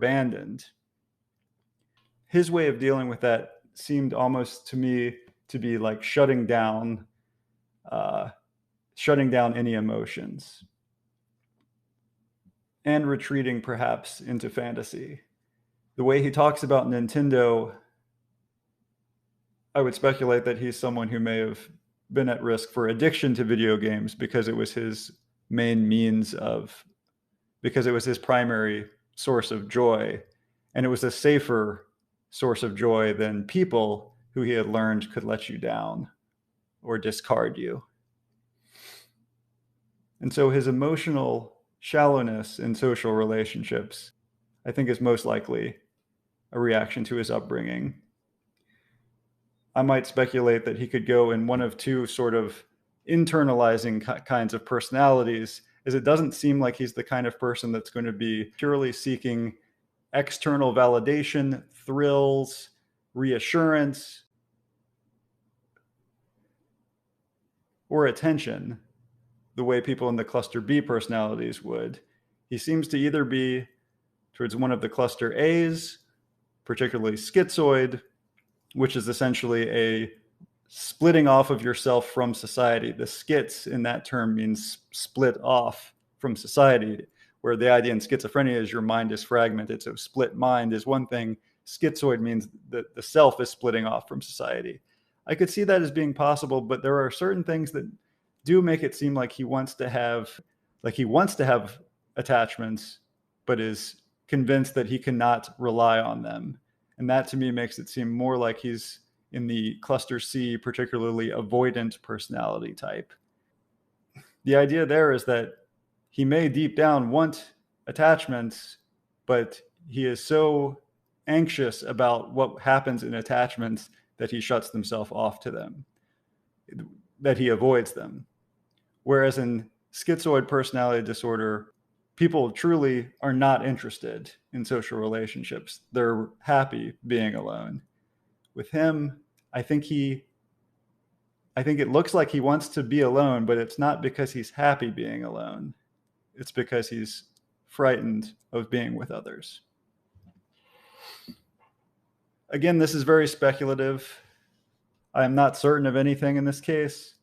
abandoned. His way of dealing with that seemed almost to me to be like shutting down any emotions and retreating perhaps into fantasy. The way he talks about Nintendo, I would speculate that he's someone who may have been at risk for addiction to video games because it was his main means of, because it was his primary source of joy. And it was a safer source of joy than people who he had learned could let you down or discard you. And so his emotional shallowness in social relationships, I think, is most likely a reaction to his upbringing. I might speculate that he could go in one of two sort of internalizing kinds of personalities, as it doesn't seem like he's the kind of person that's going to be purely seeking external validation, thrills, reassurance, or attention, the way people in the cluster B personalities would. He seems to either be towards one of the cluster A's, particularly schizoid, which is essentially a splitting off of yourself from society. The schiz in that term means split off from society, where the idea in schizophrenia is your mind is fragmented. So split mind is one thing. Schizoid means that the self is splitting off from society. I could see that as being possible, but there are certain things that do make it seem like he wants to have attachments, but is convinced that he cannot rely on them. And that to me makes it seem more like he's in the cluster C, particularly avoidant personality type. The idea there is that he may deep down want attachments, but he is so anxious about what happens in attachments that he shuts himself off to them, that he avoids them. Whereas in schizoid personality disorder, people truly are not interested in social relationships. They're happy being alone. With him, I think it looks like he wants to be alone, but it's not because he's happy being alone. It's because he's frightened of being with others. Again, this is very speculative. I am not certain of anything in this case.